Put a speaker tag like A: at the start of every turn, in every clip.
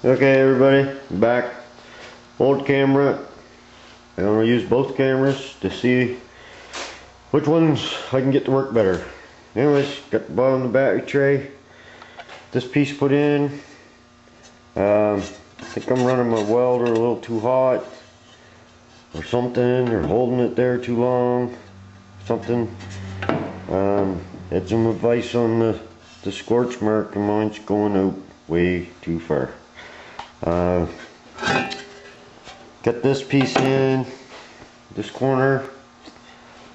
A: Okay, everybody, back. Old camera. I'm gonna use both cameras to see which ones I can get to work better. Anyways, got the bottom of the battery tray. This piece put in. I think I'm running my welder a little too hot, or something, or holding it there too long, something. Had some advice on the scorch mark, and mine's going out way too far. Got this piece in this corner.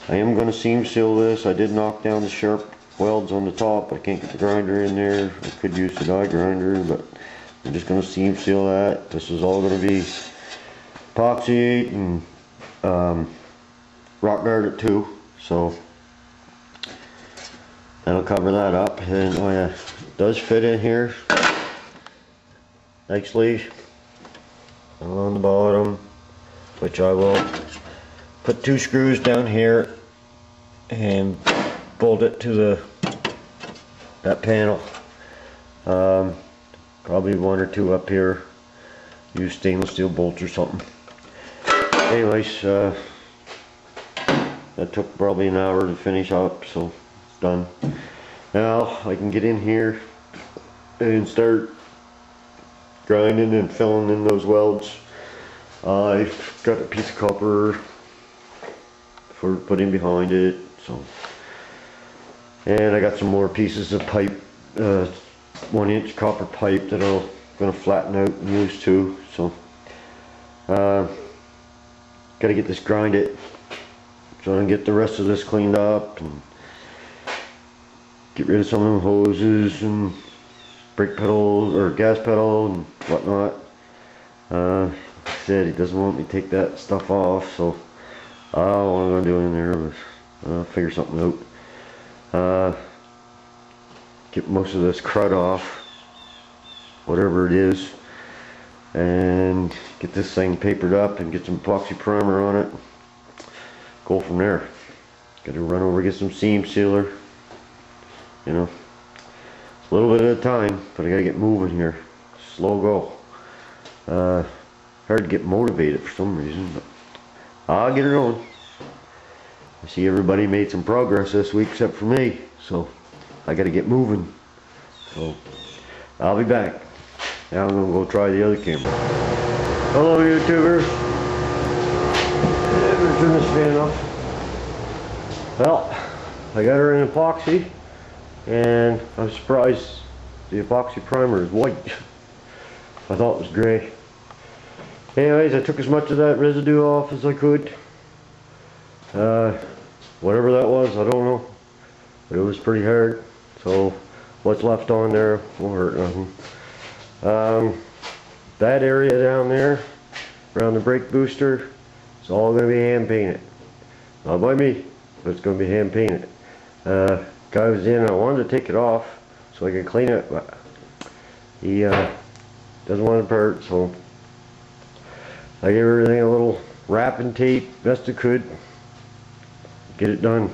A: I am going to seam seal this. I did knock down the sharp welds on the top, but I can't get the grinder in there. I could use the die grinder, but I'm just going to seam seal that. This is all going to be epoxy and rock guard it too, so that'll cover that up. And oh yeah, it does fit in here nicely on the bottom, which I will put 2 screws down here and bolt it to that panel. Probably 1 or 2 up here. Use stainless steel bolts or something. Anyways, that took probably an hour to finish up, so it's done. Now I can get in here and start grinding and filling in those welds. I've got a piece of copper for putting behind it, so, and I got some more pieces of pipe, 1-inch copper pipe that I'm gonna flatten out and use too. So gotta get this grinded so I can get the rest of this cleaned up and get rid of some of the hoses and brake pedal or gas pedal and whatnot. Like I said, he doesn't want me to take that stuff off, so I don't know what I'm gonna do in there, but I'll figure something out. Get most of this crud off, whatever it is, and get this thing papered up and get some epoxy primer on it. Go from there. Gotta run over, get some seam sealer, you know. A little bit at a time, but I gotta get moving here. Slow go. Hard to get motivated for some reason, but I'll get it on. I see everybody made some progress this week except for me, so I gotta get moving. So I'll be back. Now I'm gonna go try the other camera. Hello, YouTubers. I'm gonna turn this fan off. Well, I got her in epoxy, and I'm surprised the epoxy primer is white. I thought it was gray. Anyways, I took as much of that residue off as I could. Whatever that was, I don't know, but it was pretty hard, so what's left on there won't hurt nothing. That area down there around the brake booster, it's all going to be hand painted. Not by me, but it's going to be hand painted. Guy was in, I wanted to take it off so I could clean it, but he doesn't want it to hurt, so I gave everything a little wrapping tape best I could. Get it done.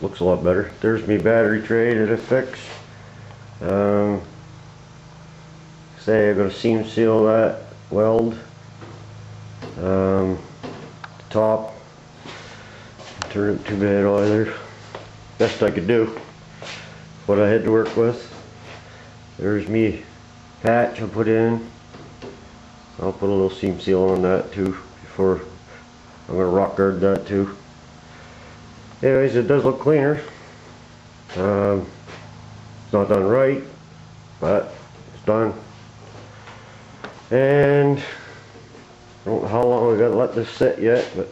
A: Looks a lot better. There's my battery tray that I fixed. Say I'm going to seam seal that weld. The top. Turn it too bad either. Best I could do. What I had to work with. There's me patch I put in. I'll put a little seam seal on that too before I'm going to rock guard that too. Anyways, it does look cleaner. It's not done right, but it's done. And I don't know how long I got to let this sit yet, but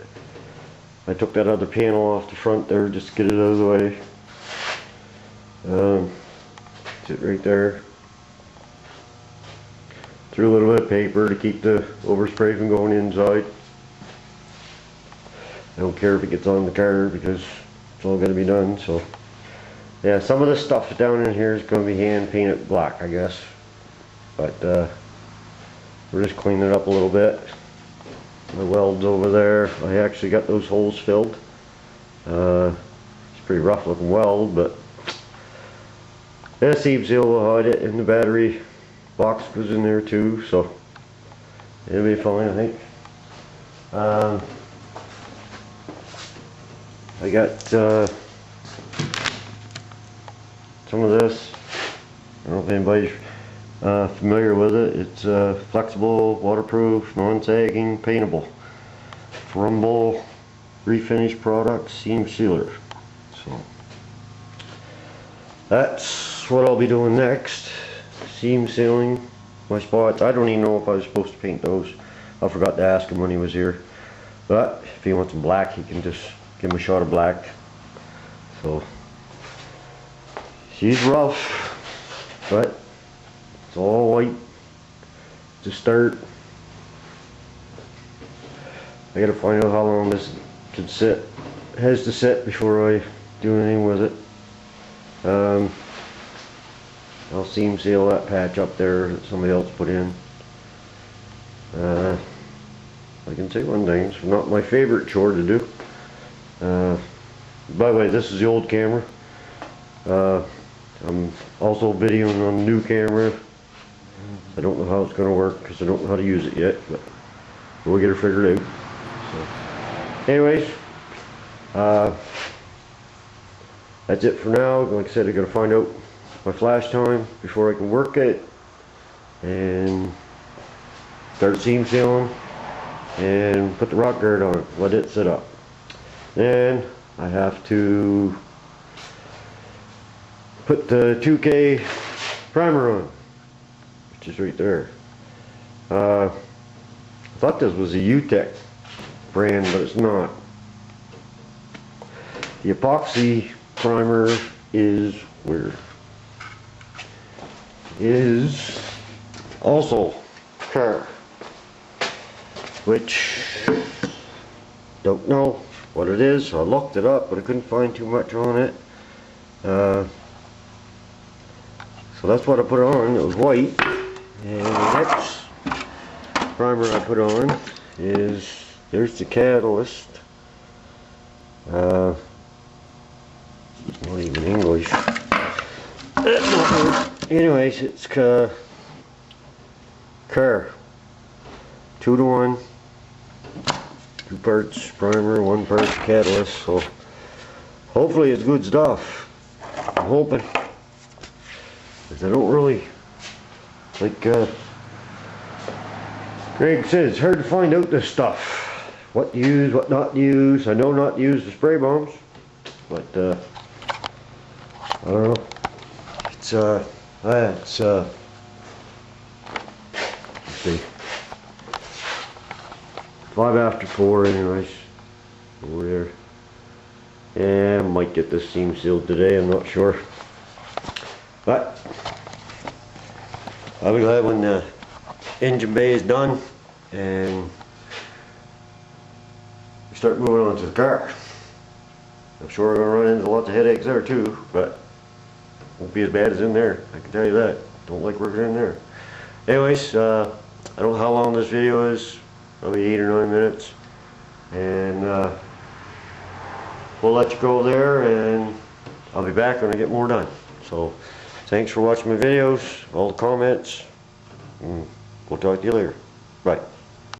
A: I took that other panel off the front there just to get it out of the way. Sit right there. Threw a little bit of paper to keep the overspray from going inside. I don't care if it gets on the car because it's all going to be done. So yeah, some of the stuff down in here is going to be hand painted black, I guess, but we're just cleaning it up a little bit. The welds over there, I actually got those holes filled. It's pretty rough looking weld, but That seam seal will hide it, and the battery box goes in there too, so it'll be fine, I think. I got some of this. I don't know if anybody's familiar with it. It's flexible, waterproof, non-sagging, paintable, Rumble refinish product seam sealer. So that's what I'll be doing next. Seam sealing my spots. I don't even know if I was supposed to paint those. I forgot to ask him when he was here. But if he wants them black, he can just give him a shot of black. So she's rough, but it's all white to start. I gotta find out how long this can sit, has to sit before I do anything with it. I'll seam seal that patch up there that somebody else put in. I can say one thing, it's not my favorite chore to do. By the way, this is the old camera. I'm also videoing on the new camera. I don't know how it's going to work because I don't know how to use it yet, but we'll get it figured out. So, anyways, that's it for now. Like I said, I got to find out my flash time before I can work it and start seam sealing and put the rock guard on it, let it sit up. Then I have to put the 2K primer on, which is right there. I thought this was a UTEC brand, but it's not. The epoxy primer is also Car, which don't know what it is. I looked it up, but I couldn't find too much on it. So that's what I put on. It was white. And the next primer I put on is, there's the catalyst. Not even English. Anyways, it's Car 2-to-1. 2 parts primer, 1 part catalyst. So hopefully it's good stuff. I'm hoping, because I don't really, like Greg said, it's hard to find out this stuff. What to use, what not to use. I know not to use the spray bombs, but I don't know. It's let's see, 5 after 4 anyways, over there. Yeah, I might get this seam sealed today, I'm not sure. But I'll be glad when the engine bay is done and we start moving on to the car. I'm sure we're going to run into lots of headaches there too, but won't be as bad as in there, I can tell you that. Don't like working in there. Anyways, I don't know how long this video is, probably 8 or 9 minutes, and we'll let you go there, and I'll be back when I get more done. So thanks for watching my videos, all the comments, and we'll talk to you later. Bye.